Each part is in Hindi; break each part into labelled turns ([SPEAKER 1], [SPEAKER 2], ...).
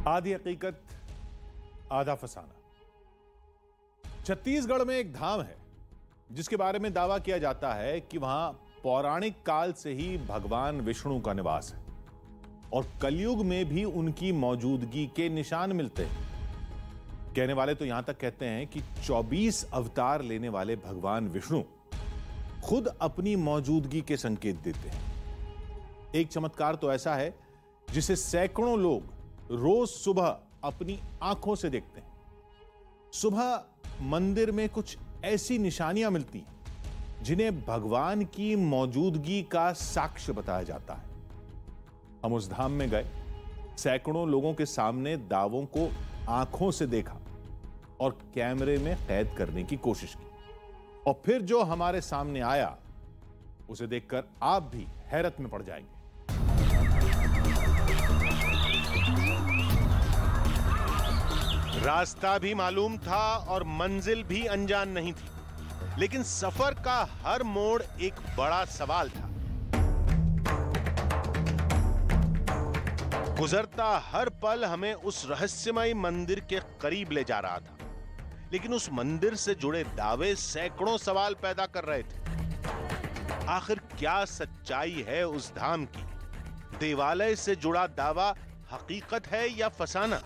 [SPEAKER 1] आधी हकीकत आधा फसाना। छत्तीसगढ़ में एक धाम है जिसके बारे में दावा किया जाता है कि वहां पौराणिक काल से ही भगवान विष्णु का निवास है और कलयुग में भी उनकी मौजूदगी के निशान मिलते हैं। कहने वाले तो यहां तक कहते हैं कि 24 अवतार लेने वाले भगवान विष्णु खुद अपनी मौजूदगी के संकेत देते हैं। एक चमत्कार तो ऐसा है जिसे सैकड़ों लोग रोज सुबह अपनी आंखों से देखते हैं। सुबह मंदिर में कुछ ऐसी निशानियां मिलती हैं जिन्हें भगवान की मौजूदगी का साक्ष्य बताया जाता है। हम उस धाम में गए, सैकड़ों लोगों के सामने दावों को आंखों से देखा और कैमरे में कैद करने की कोशिश की, और फिर जो हमारे सामने आया उसे देखकर आप भी हैरत में पड़ जाएंगे।
[SPEAKER 2] रास्ता भी मालूम था और मंजिल भी अनजान नहीं थी, लेकिन सफर का हर मोड़ एक बड़ा सवाल था। गुजरता हर पल हमें उस रहस्यमय मंदिर के करीब ले जा रहा था, लेकिन उस मंदिर से जुड़े दावे सैकड़ों सवाल पैदा कर रहे थे। आखिर क्या सच्चाई है उस धाम की? देवालय से जुड़ा दावा हकीकत है या फसाना?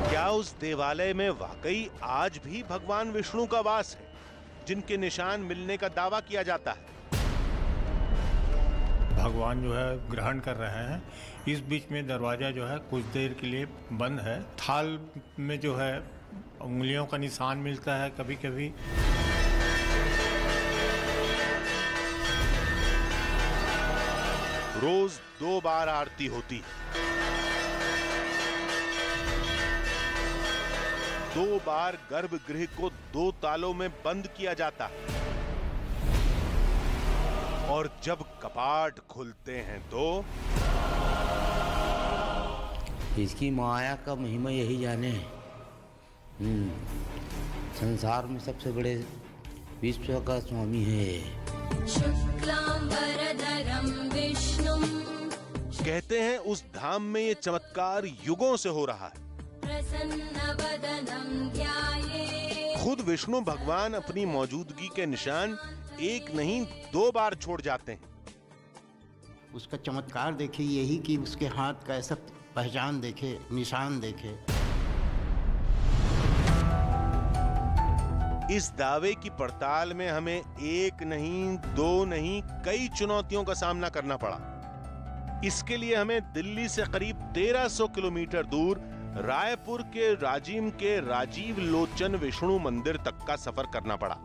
[SPEAKER 2] क्या उस देवालय में वाकई आज भी भगवान विष्णु का वास है जिनके निशान मिलने का दावा किया जाता है?
[SPEAKER 3] भगवान जो है ग्रहण कर रहे हैं। इस बीच में दरवाजा जो है कुछ देर के लिए बंद है। थाल में जो है उंगलियों का निशान मिलता है कभी कभी।
[SPEAKER 2] रोज 2 बार आरती होती है। 2 बार गर्भगृह को 2 तालों में बंद किया जाता है, और जब कपाट खुलते हैं तो
[SPEAKER 4] इसकी माया का महिमा यही जाने। संसार में सबसे बड़े विश्व का स्वामी है। शुक्लांबरधरं विष्णुं।
[SPEAKER 2] कहते हैं उस धाम में ये चमत्कार युगों से हो रहा है। खुद विष्णु भगवान अपनी मौजूदगी के निशान एक नहीं 2 बार छोड़ जाते हैं।
[SPEAKER 5] उसका चमत्कार देखे यही कि उसके हाथ का ऐसा पहचान देखे, निशान देखे।
[SPEAKER 2] इस दावे की पड़ताल में हमें 1 नहीं 2 नहीं कई चुनौतियों का सामना करना पड़ा। इसके लिए हमें दिल्ली से करीब 1300 किलोमीटर दूर रायपुर के राजिम के राजीव लोचन विष्णु मंदिर तक का सफर करना पड़ा।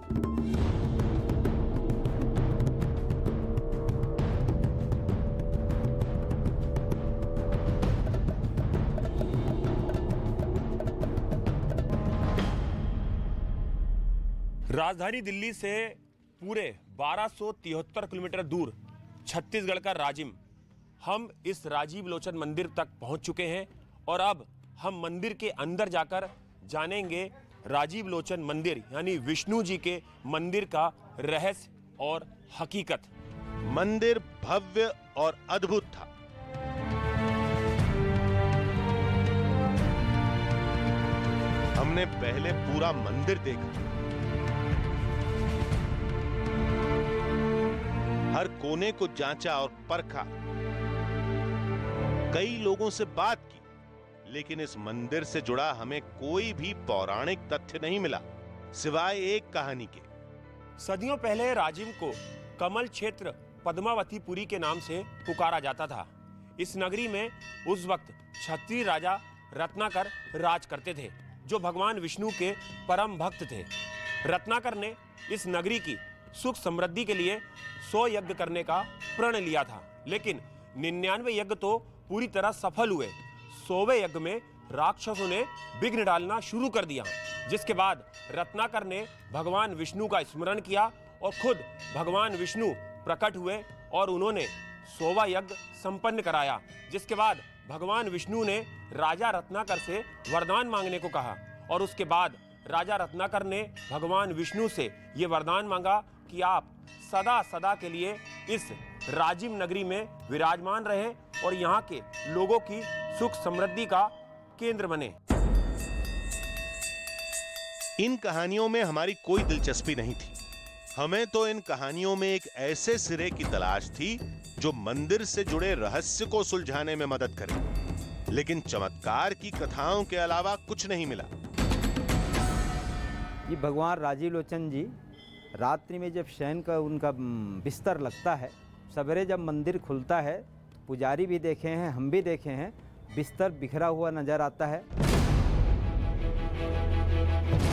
[SPEAKER 6] राजधानी दिल्ली से पूरे 1273 किलोमीटर दूर छत्तीसगढ़ का राजिम। हम इस राजीव लोचन मंदिर तक पहुंच चुके हैं और अब हम मंदिर के अंदर जाकर जानेंगे राजीव लोचन मंदिर यानी विष्णु जी के मंदिर का रहस्य और हकीकत।
[SPEAKER 2] मंदिर भव्य और अद्भुत था। हमने पहले पूरा मंदिर देखा, हर कोने को जांचा और परखा, कई लोगों से बात की, लेकिन इस मंदिर से जुड़ा हमें कोई भी पौराणिक तथ्य नहीं मिला सिवाय एक कहानी के।
[SPEAKER 6] सदियों पहले राजिम को कमल क्षेत्र पद्मावतीपुरी के नाम से पुकारा जाता था। इस नगरी में उस वक्त क्षत्रिय राजा रत्नाकर राज करते थे, जो भगवान विष्णु के परम भक्त थे। रत्नाकर ने इस नगरी की सुख समृद्धि के लिए 100 यज्ञ करने का प्रण लिया था, लेकिन 99 यज्ञ तो पूरी तरह सफल हुए। 100वें यज्ञ में राक्षसों ने विघ्न डालना शुरू कर दिया, जिसके बाद रत्नाकर ने भगवान विष्णु का स्मरण किया और खुद भगवान विष्णु प्रकट हुए और उन्होंने 100वां यज्ञ संपन्न कराया। जिसके बाद भगवान विष्णु ने राजा रत्नाकर से वरदान मांगने को कहा और उसके बाद राजा रत्नाकर ने भगवान विष्णु से ये वरदान मांगा कि आप सदा सदा के लिए इस राजिम नगरी में विराजमान रहे और यहाँ के लोगों की सुख समृद्धि का केंद्र बने।
[SPEAKER 2] इन कहानियों में हमारी कोई दिलचस्पी नहीं थी। हमें तो इन कहानियों में एक ऐसे सिरे की तलाश थी जो मंदिर से जुड़े रहस्य को सुलझाने में मदद करे, लेकिन चमत्कार की कथाओं के अलावा कुछ नहीं मिला।
[SPEAKER 7] ये भगवान राजीव लोचन जी रात्रि में जब शयन का उनका बिस्तर लगता है, सवेरे जब मंदिर खुलता है, पुजारी भी देखे हैं, हम भी देखे हैं, बिस्तर बिखरा हुआ नजर आता है।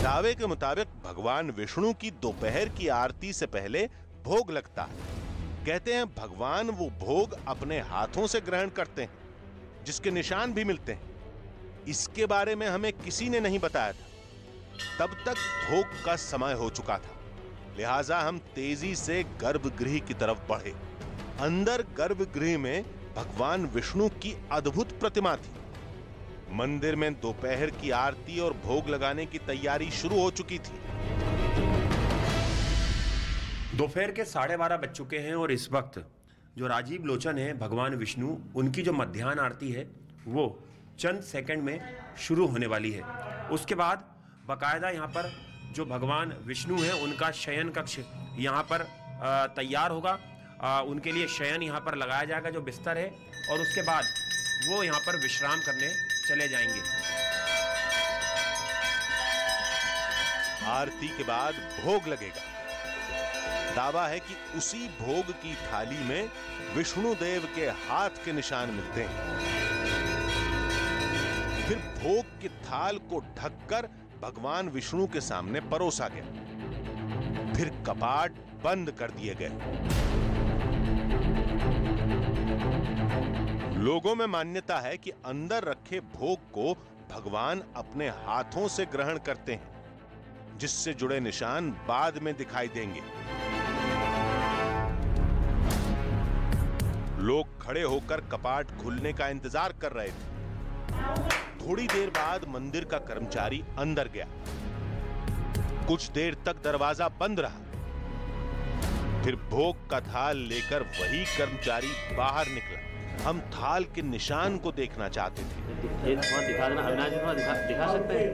[SPEAKER 2] दावे के मुताबिक भगवान विष्णु की दोपहर की आरती से पहले भोग लगता है। कहते हैं भगवान वो भोग अपने हाथों से ग्रहण करते हैं, जिसके निशान भी मिलते हैं। इसके बारे में हमें किसी ने नहीं बताया था। तब तक भोग का समय हो चुका था, लिहाजा हम तेजी से गर्भगृह की तरफ बढ़े। अंदर गर्भगृह में भगवान विष्णु की अद्भुत प्रतिमा थी। मंदिर में दोपहर की आरती और भोग लगाने की तैयारी शुरू हो चुकी थी।
[SPEAKER 6] दोपहर के 12:30 बज चुके हैं और इस वक्त जो राजीव लोचन है भगवान विष्णु, उनकी जो मध्याह्न आरती है वो चंद सेकंड में शुरू होने वाली है। उसके बाद बाकायदा यहाँ पर जो भगवान विष्णु है उनका शयन कक्ष यहाँ पर तैयार होगा। उनके लिए शयन यहाँ पर लगाया जाएगा, जो बिस्तर है, और उसके बाद वो यहाँ पर विश्राम करने चले जाएंगे।
[SPEAKER 2] आरती के बाद भोग लगेगा। दावा है कि उसी भोग की थाली में विष्णु देव के हाथ के निशान मिलते हैं। फिर भोग के थाल को ढककर भगवान विष्णु के सामने परोसा गया। फिर कपाट बंद कर दिए गए। लोगों में मान्यता है कि अंदर रखे भोग को भगवान अपने हाथों से ग्रहण करते हैं, जिससे जुड़े निशान बाद में दिखाई देंगे। लोग खड़े होकर कपाट खुलने का इंतजार कर रहे थे। थोड़ी देर बाद मंदिर का कर्मचारी अंदर गया। कुछ देर तक दरवाजा बंद रहा। फिर भोग का थाल लेकर वही कर्मचारी बाहर निकला। हम थाल के निशान को देखना चाहते थे।
[SPEAKER 8] ये दिखा देना, अविनाश जी थोड़ा दिखा सकते हैं?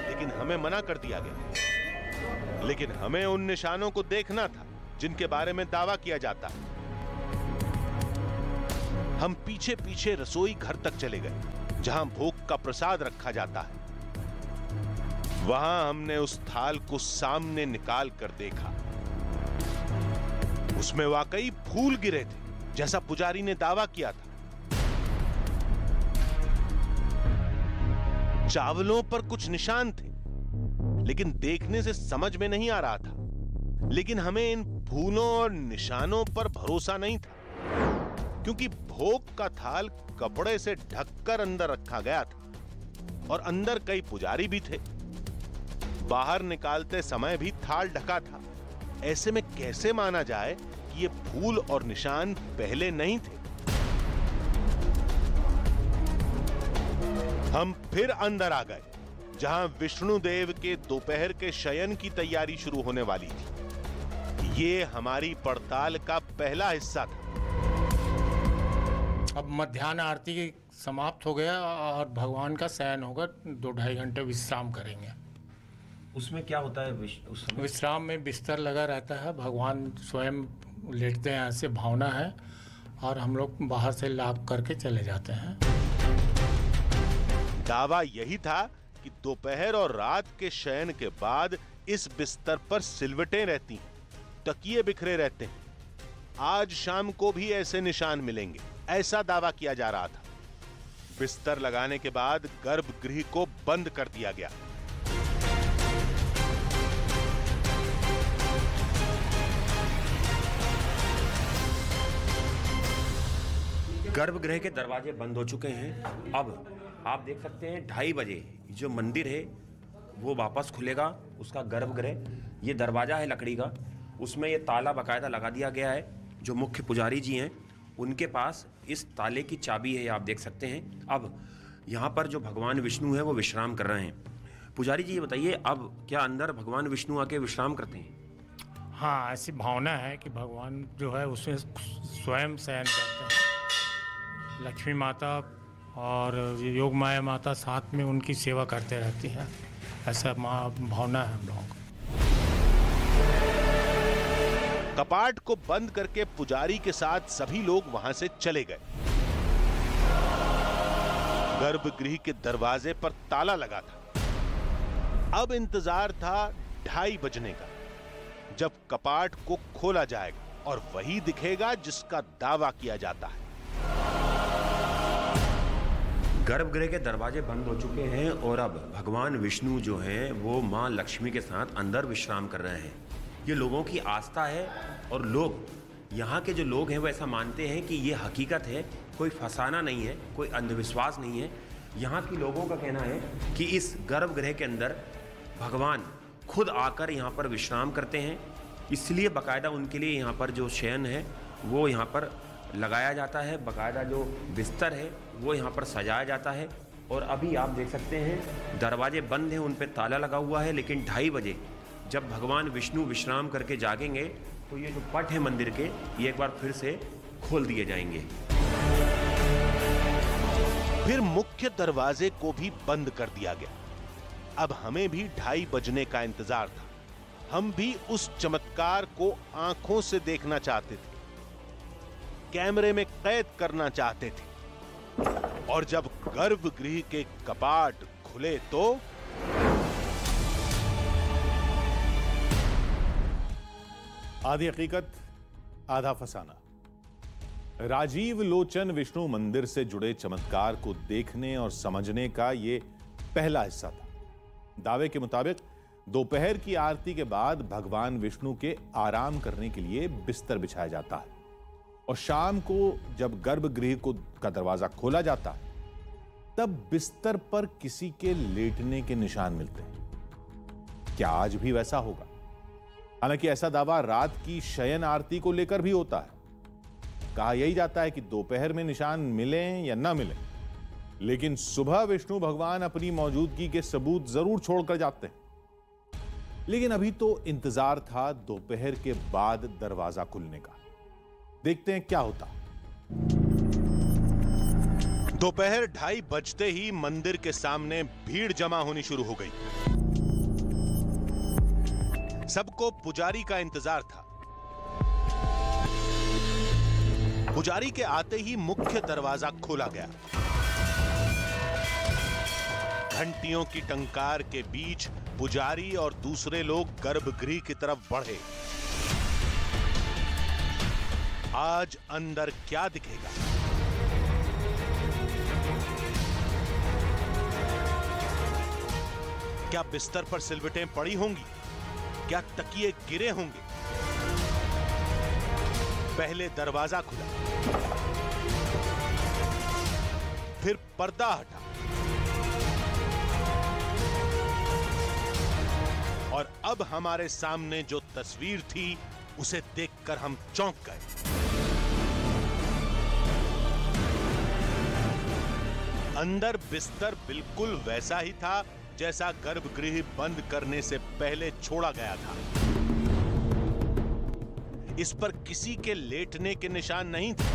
[SPEAKER 2] लेकिन हमें मना कर दिया गया। लेकिन हमें उन निशानों को देखना था जिनके बारे में दावा किया जाता है। हम पीछे पीछे रसोई घर तक चले गए, जहां भोग का प्रसाद रखा जाता है। वहां हमने उस थाल को सामने निकाल कर देखा। उसमें वाकई फूल गिरे थे, जैसा पुजारी ने दावा किया था। चावलों पर कुछ निशान थे, लेकिन देखने से समझ में नहीं आ रहा था। लेकिन हमें इन फूलों और निशानों पर भरोसा नहीं था, क्योंकि भोग का थाल कपड़े से ढककर अंदर रखा गया था और अंदर कई पुजारी भी थे। बाहर निकालते समय भी थाल ढका था। ऐसे में कैसे माना जाए कि ये फूल और निशान पहले नहीं थे? हम फिर अंदर आ गए, जहां विष्णु देव के दोपहर के शयन की तैयारी शुरू होने वाली थी। ये हमारी पड़ताल का पहला हिस्सा था।
[SPEAKER 3] अब मध्याह्न आरती समाप्त हो गया और भगवान का शयन होगा। 2-2.5 घंटे विश्राम करेंगे।
[SPEAKER 6] उसमें क्या होता है?
[SPEAKER 3] विश्राम में बिस्तर लगा रहता है, भगवान स्वयं लेटते हैं, ऐसे भावना है, और हम लोग बाहर से लाभ करके चले जाते हैं।
[SPEAKER 2] दावा यही था कि दोपहर और रात के शयन के बाद इस बिस्तर पर सिलवटें रहती हैं, तकिए बिखरे रहते हैं। आज शाम को भी ऐसे निशान मिलेंगे, ऐसा दावा किया जा रहा था। बिस्तर लगाने के बाद गर्भगृह को बंद कर दिया गया।
[SPEAKER 6] गर्भगृह के दरवाजे बंद हो चुके हैं। अब आप देख सकते हैं 2:30 बजे जो मंदिर है वो वापस खुलेगा। उसका गर्भगृह, ये दरवाजा है लकड़ी का, उसमें ये ताला बाकायदा लगा दिया गया है। जो मुख्य पुजारी जी हैं उनके पास इस ताले की चाबी है, आप देख सकते हैं। अब यहाँ पर जो भगवान विष्णु है वो विश्राम कर रहे हैं। पुजारी जी ये बताइए, अब क्या अंदर भगवान विष्णु आके विश्राम करते हैं?
[SPEAKER 3] हाँ, ऐसी भावना है कि भगवान जो है उसमें स्वयं शयन करते हैं। लक्ष्मी माता और योग माया माता साथ में उनकी सेवा करते रहती है, ऐसा भावना है हम लोगों को।
[SPEAKER 2] कपाट को बंद करके पुजारी के साथ सभी लोग वहां से चले गए। गर्भगृह के दरवाजे पर ताला लगा था। अब इंतजार था 2:30 बजने का, जब कपाट को खोला जाएगा और वही दिखेगा जिसका दावा किया जाता है।
[SPEAKER 9] गर्भगृह के दरवाजे बंद हो चुके हैं और अब भगवान विष्णु जो हैं वो मां लक्ष्मी के साथ अंदर विश्राम कर रहे हैं। ये लोगों की आस्था है और लोग, यहाँ के जो लोग हैं वो ऐसा मानते हैं कि ये हकीकत है, कोई फसाना नहीं है, कोई अंधविश्वास नहीं है। यहाँ के लोगों का कहना है कि इस गर्भगृह के अंदर भगवान खुद आकर यहाँ पर विश्राम करते हैं, इसलिए बाकायदा उनके लिए यहाँ पर जो शयन है वो यहाँ पर लगाया जाता है, बाकायदा जो बिस्तर है वो यहाँ पर सजाया जाता है। और अभी आप देख सकते हैं दरवाजे बंद हैं, उन पर ताला लगा हुआ है, लेकिन 2:30 बजे जब भगवान विष्णु विश्राम करके जागेंगे तो ये जो पट है मंदिर के, ये एक बार फिर से खोल दिए जाएंगे।
[SPEAKER 2] फिर मुख्य दरवाजे को भी बंद कर दिया गया। अब हमें भी 2:30 बजने का इंतजार था। हम भी उस चमत्कार को आंखों से देखना चाहते थे, कैमरे में कैद करना चाहते थे। और जब गर्भगृह के कपाट खुले तो
[SPEAKER 1] आधी हकीकत आधा फसाना। राजीव लोचन विष्णु मंदिर से जुड़े चमत्कार को देखने और समझने का यह पहला हिस्सा था। दावे के मुताबिक दोपहर की आरती के बाद भगवान विष्णु के आराम करने के लिए बिस्तर बिछाया जाता है और शाम को जब गर्भगृह का दरवाजा खोला जाता है तब बिस्तर पर किसी के लेटने के निशान मिलते हैं। क्या आज भी वैसा होगा? हालांकि ऐसा दावा रात की शयन आरती को लेकर भी होता है। कहा यही जाता है कि दोपहर में निशान मिलें या ना मिलें, लेकिन सुबह विष्णु भगवान अपनी मौजूदगी के सबूत जरूर छोड़कर जाते हैं। लेकिन अभी तो इंतजार था दोपहर के बाद दरवाजा खुलने का। देखते हैं क्या होता।
[SPEAKER 2] दोपहर 2:30 बजते ही मंदिर के सामने भीड़ जमा होनी शुरू हो गई। सबको पुजारी का इंतजार था। पुजारी के आते ही मुख्य दरवाजा खोला गया। घंटियों की टंकार के बीच पुजारी और दूसरे लोग गर्भगृह की तरफ बढ़े। आज अंदर क्या दिखेगा? क्या बिस्तर पर सिलवटें पड़ी होंगी? क्या तकिए गिरे होंगे? पहले दरवाजा खुला, फिर पर्दा हटा और अब हमारे सामने जो तस्वीर थी उसे देखकर हम चौंक गए। अंदर बिस्तर बिल्कुल वैसा ही था जैसा गर्भगृह बंद करने से पहले छोड़ा गया था। इस पर किसी के लेटने के निशान नहीं थे।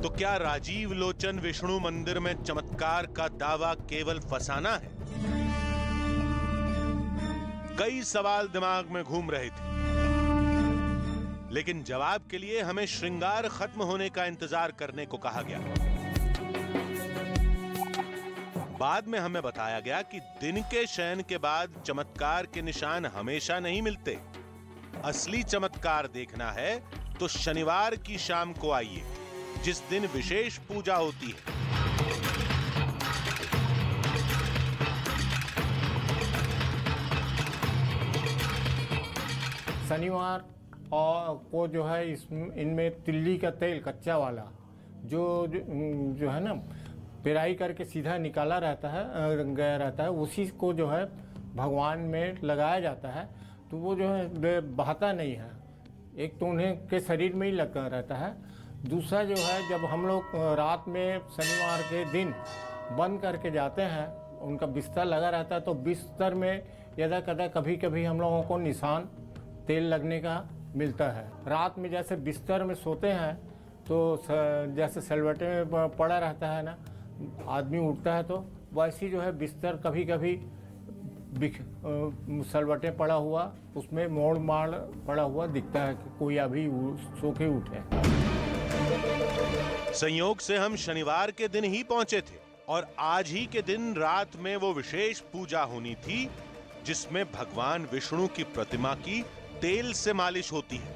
[SPEAKER 2] तो क्या राजीव लोचन विष्णु मंदिर में चमत्कार का दावा केवल फसाना है? कई सवाल दिमाग में घूम रहे थे, लेकिन जवाब के लिए हमें श्रृंगार खत्म होने का इंतजार करने को कहा गया। बाद में हमें बताया गया कि दिन के शयन के बाद चमत्कार के निशान हमेशा नहीं मिलते। असली चमत्कार देखना है तो शनिवार की शाम को आइए, जिस दिन विशेष पूजा होती है।
[SPEAKER 3] शनिवार और को जो है इनमें तिल्ली का तेल कच्चा वाला जो है ना पेराई करके सीधा निकाला रहता है, गया रहता है, उसी को जो है भगवान में लगाया जाता है। तो वो जो है बहता नहीं है। एक तो उन्हें के शरीर में ही लगा रहता है, दूसरा जो है जब हम लोग रात में शनिवार के दिन बंद करके जाते हैं, उनका बिस्तर लगा रहता है, तो बिस्तर में यदा कदा कभी कभी हम लोगों को निशान तेल लगने का मिलता है। रात में जैसे बिस्तर में सोते हैं तो जैसे सलवटे में पड़ा रहता है ना, आदमी उठता है तो वैसी जो है बिस्तर कभी कभी सलवटे पड़ा हुआ, उसमें मोड़ माड़ पड़ा हुआ दिखता है कि कोई अभी सो के उठे।
[SPEAKER 2] संयोग से हम शनिवार के दिन ही पहुंचे थे और आज ही के दिन रात में वो विशेष पूजा होनी थी जिसमें भगवान विष्णु की प्रतिमा की तेल से मालिश होती है।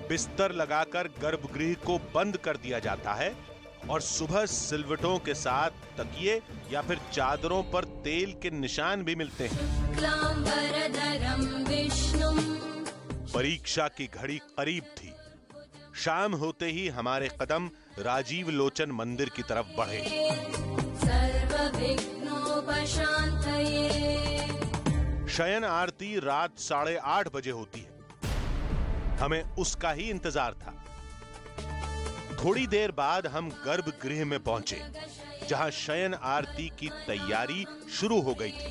[SPEAKER 2] बिस्तर लगाकर गर्भगृह को बंद कर दिया जाता है और सुबह सिलवटों के साथ तकिए या फिर चादरों पर तेल के निशान भी मिलते हैं। परीक्षा की घड़ी करीब थी। शाम होते ही हमारे कदम राजीव लोचन मंदिर की तरफ बढ़े। शयन आरती रात 8:30 बजे होती है। हमें उसका ही इंतजार था। थोड़ी देर बाद हम गर्भगृह में पहुंचे जहां शयन आरती की तैयारी शुरू हो गई थी।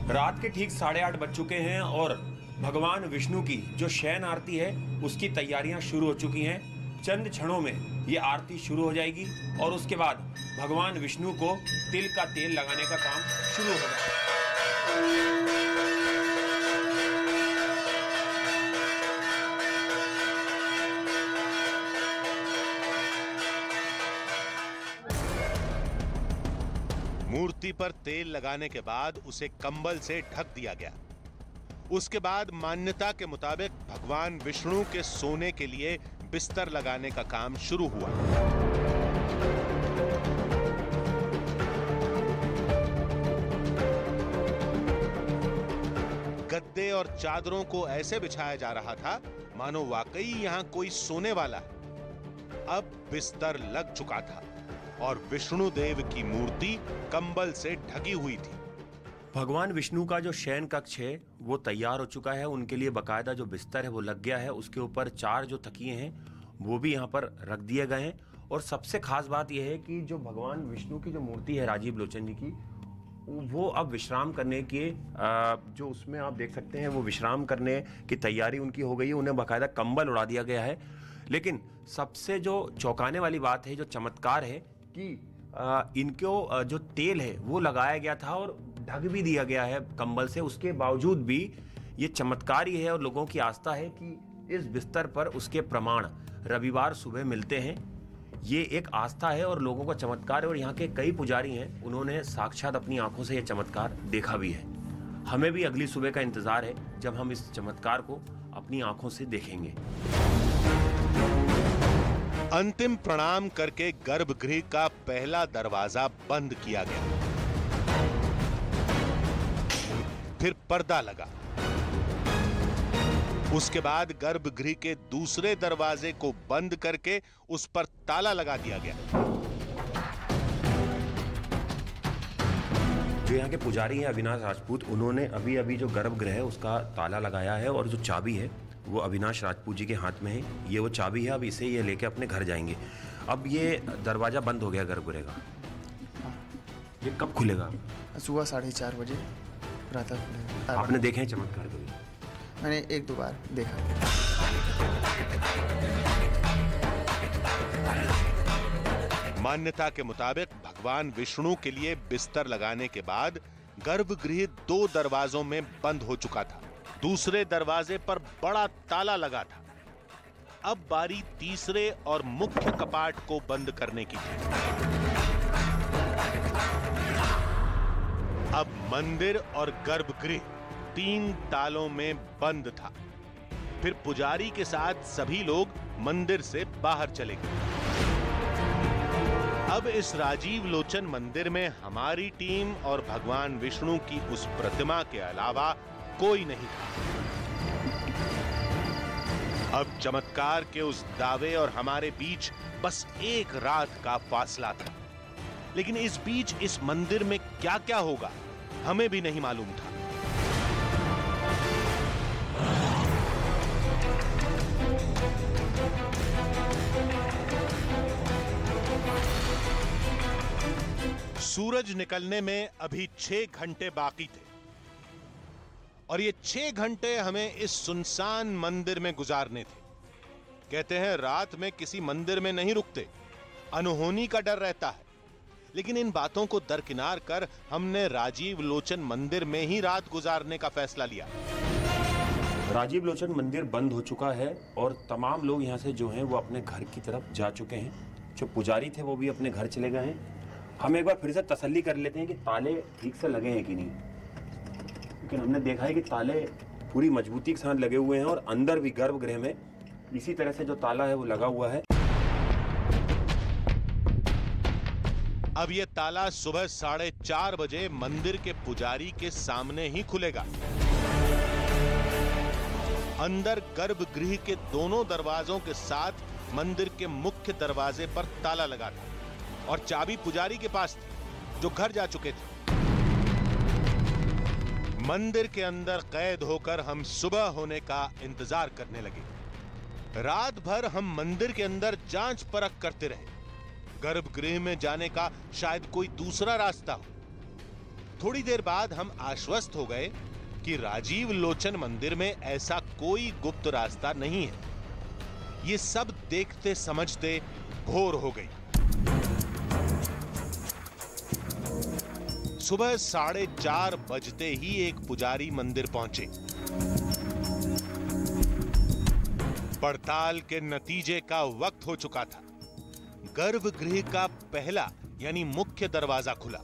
[SPEAKER 6] रात के ठीक 8:30 बज चुके हैं और भगवान विष्णु की जो शयन आरती है उसकी तैयारियां शुरू हो चुकी हैं। चंद क्षणों में ये आरती शुरू हो जाएगी और उसके बाद भगवान विष्णु को तिल का तेल लगाने का काम शुरू होगा।
[SPEAKER 2] मूर्ति पर तेल लगाने के बाद उसे कंबल से ढक दिया गया। उसके बाद मान्यता के मुताबिक भगवान विष्णु के सोने के लिए बिस्तर लगाने का काम शुरू हुआ। गद्दे और चादरों को ऐसे बिछाया जा रहा था मानो वाकई यहां कोई सोने वाला है। अब बिस्तर लग चुका था और विष्णु देव की मूर्ति कंबल से ढकी हुई थी।
[SPEAKER 9] भगवान विष्णु का जो शयन कक्ष है वो तैयार हो चुका है। उनके लिए बकायदा जो बिस्तर है वो लग गया है। उसके ऊपर 4 जो तकिए हैं वो भी यहाँ पर रख दिए गए हैं। और सबसे खास बात यह है कि जो भगवान विष्णु की जो मूर्ति है राजीव लोचन जी की, वो अब विश्राम करने के जो उसमें आप देख सकते हैं वो विश्राम करने की तैयारी उनकी हो गई है। उन्हें बाकायदा कंबल उड़ा दिया गया है। लेकिन सबसे जो चौंकाने वाली बात है, जो चमत्कार है कि इनको जो तेल है वो लगाया गया था और ढक भी दिया गया है कंबल से। उसके बावजूद भी ये चमत्कार ही है और लोगों की आस्था है कि इस बिस्तर पर उसके प्रमाण रविवार सुबह मिलते हैं। ये एक आस्था है और लोगों का चमत्कार है। और यहाँ के कई पुजारी हैं, उन्होंने साक्षात अपनी आंखों से ये चमत्कार देखा भी है। हमें भी अगली सुबह का इंतजार है जब हम इस चमत्कार को अपनी आंखों से देखेंगे।
[SPEAKER 2] अंतिम प्रणाम करके गर्भगृह का पहला दरवाजा बंद किया गया। फिर पर्दा लगा। उसके बाद गर्भगृह के दूसरे दरवाजे को बंद करके उस पर ताला लगा दिया गया।
[SPEAKER 9] जो यहाँ के पुजारी हैं अविनाश राजपूत, उन्होंने अभी अभी जो गर्भगृह है उसका ताला लगाया है और जो चाबी है वो अविनाश राजपूत जी के हाथ में है। ये वो चाबी है। अब इसे ये लेके अपने घर जाएंगे। अब ये दरवाजा बंद हो गया गर्भगृह का। ये कब खुलेगा?
[SPEAKER 10] सुबह 4:30 बजे प्रातः खुलेगा।
[SPEAKER 9] आपने देखे हैं चमत्कार कभी?
[SPEAKER 10] मैंने 1-2 बार देखा।
[SPEAKER 2] मान्यता के मुताबिक भगवान विष्णु के लिए बिस्तर लगाने के बाद गर्भगृह 2 दरवाजों में बंद हो चुका था। दूसरे दरवाजे पर बड़ा ताला लगा था। अब बारी तीसरे और मुख्य कपाट को बंद करने की थी। अब मंदिर और गर्भगृह 3 तालों में बंद था। फिर पुजारी के साथ सभी लोग मंदिर से बाहर चले गए। अब इस राजीव लोचन मंदिर में हमारी टीम और भगवान विष्णु की उस प्रतिमा के अलावा कोई नहीं था। अब चमत्कार के उस दावे और हमारे बीच बस 1 रात का फासला था। लेकिन इस बीच इस मंदिर में क्या क्या होगा हमें भी नहीं मालूम था। सूरज निकलने में अभी 6 घंटे बाकी थे और ये 6 घंटे हमें इस सुनसान मंदिर में गुजारने थे। कहते हैं रात में किसी मंदिर में नहीं रुकते, अनहोनी का डर रहता है। लेकिन इन बातों को दरकिनार कर हमने राजीव लोचन मंदिर में ही रात गुजारने का फैसला लिया।
[SPEAKER 9] राजीव लोचन मंदिर बंद हो चुका है और तमाम लोग यहाँ से जो हैं वो अपने घर की तरफ जा चुके हैं। जो पुजारी थे वो भी अपने घर चले गए हैं। हम एक बार फिर से तसल्ली कर लेते हैं कि ताले ठीक से लगे हैं कि नहीं, लेकिन हमने देखा है कि ताले पूरी मजबूती के साथ लगे हुए हैं और अंदर भी गर्भगृह में इसी तरह से जो ताला है वो लगा हुआ है।
[SPEAKER 2] अब ये ताला सुबह 4:30 बजे मंदिर के पुजारी के सामने ही खुलेगा। अंदर गर्भगृह के दोनों दरवाजों के साथ मंदिर के मुख्य दरवाजे पर ताला लगा था और चाबी पुजारी के पास थी, जो घर जा चुके थे। मंदिर के अंदर कैद होकर हम सुबह होने का इंतजार करने लगे। रात भर हम मंदिर के अंदर जांच परख करते रहे। गर्भगृह में जाने का शायद कोई दूसरा रास्ता हो। थोड़ी देर बाद हम आश्वस्त हो गए कि राजीव लोचन मंदिर में ऐसा कोई गुप्त रास्ता नहीं है। ये सब देखते समझते भोर हो गई। सुबह 4:30 बजते ही एक पुजारी मंदिर पहुंचे। पड़ताल के नतीजे का वक्त हो चुका था। गर्भगृह का पहला यानी मुख्य दरवाजा खुला।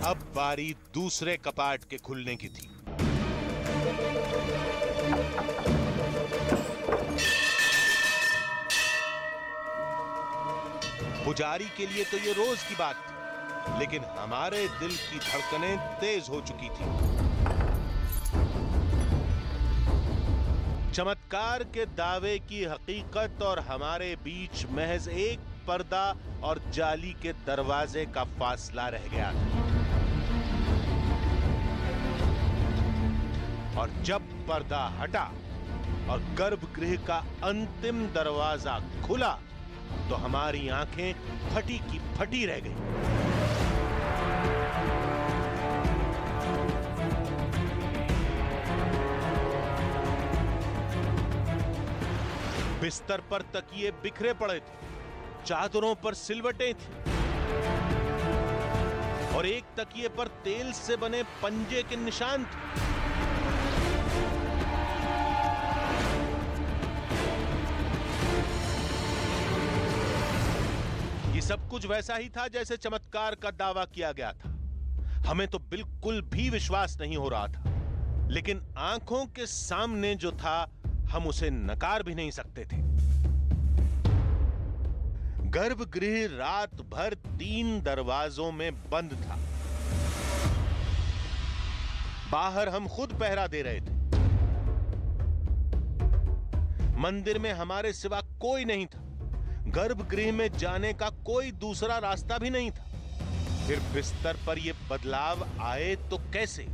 [SPEAKER 2] अब बारी दूसरे कपाट के खुलने की थी। पुजारी के लिए तो ये रोज की बात थी, लेकिन हमारे दिल की धड़कनें तेज हो चुकी थी। चमत्कार के दावे की हकीकत और हमारे बीच महज एक पर्दा और जाली के दरवाजे का फासला रह गया था। और जब पर्दा हटा और गर्भगृह का अंतिम दरवाजा खुला तो हमारी आंखें फटी की फटी रह गईं। बिस्तर पर तकिए बिखरे पड़े थे, चादरों पर सिलवटें थी और एक तकिए पर तेल से बने पंजे के निशान थे। ये सब कुछ वैसा ही था जैसे चमत्कार का दावा किया गया था। हमें तो बिल्कुल भी विश्वास नहीं हो रहा था, लेकिन आंखों के सामने जो था हम उसे नकार भी नहीं सकते थे। गर्भगृह रात भर 3 दरवाजों में बंद था। बाहर हम खुद पहरा दे रहे थे। मंदिर में हमारे सिवा कोई नहीं था। गर्भगृह में जाने का कोई दूसरा रास्ता भी नहीं था। फिर बिस्तर पर यह बदलाव आए तो कैसे?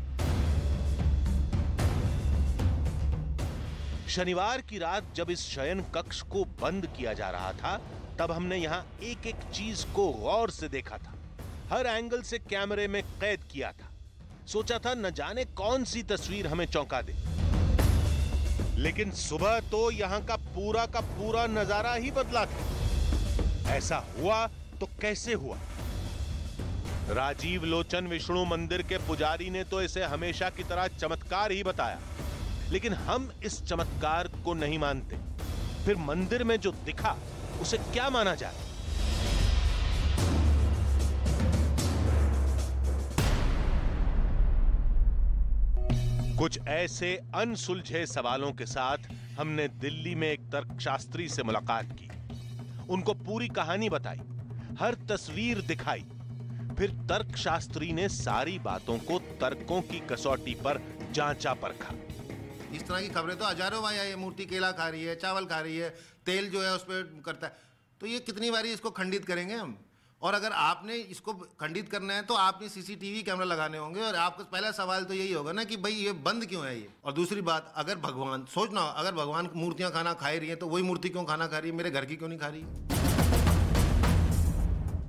[SPEAKER 2] शनिवार की रात जब इस शयन कक्ष को बंद किया जा रहा था, तब हमने यहां एक एक चीज को गौर से देखा था। हर एंगल से कैमरे में कैद किया था। सोचा था न जाने कौन सी तस्वीर हमें चौंका दे। लेकिन सुबह तो यहां का पूरा नजारा ही बदला था। ऐसा हुआ तो कैसे हुआ? राजीव लोचन विष्णु मंदिर के पुजारी ने तो इसे हमेशा की तरह चमत्कार ही बताया, लेकिन हम इस चमत्कार को नहीं मानते। फिर मंदिर में जो दिखा उसे क्या माना जाए? कुछ ऐसे अनसुलझे सवालों के साथ हमने दिल्ली में एक तर्कशास्त्री से मुलाकात की। उनको पूरी कहानी बताई, हर तस्वीर दिखाई। फिर तर्कशास्त्री ने सारी बातों को तर्कों की कसौटी पर जांचा परखा।
[SPEAKER 11] इस तरह की खबरें तो हजारों बार ये मूर्ति केला खा रही है, चावल खा रही है, तेल जो है उस पर करता है, तो ये कितनी बारी इसको खंडित करेंगे हम? और अगर आपने इसको खंडित करना है तो आपने सीसीटीवी कैमरा लगाने होंगे। और आपका पहला सवाल तो यही होगा ना कि भाई ये बंद क्यों है ये? और दूसरी बात, अगर भगवान, सोचना, अगर भगवान मूर्तियां खाना खा रही हैं तो वही मूर्ति क्यों खाना खा रही है, मेरे घर की क्यों नहीं खा रही है?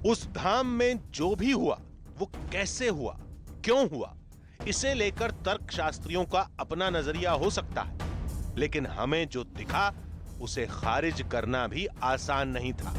[SPEAKER 2] उस धाम में जो भी हुआ वो कैसे हुआ, क्यों हुआ, इसे लेकर तर्कशास्त्रियों का अपना नजरिया हो सकता है, लेकिन हमें जो दिखा उसे खारिज करना भी आसान नहीं था।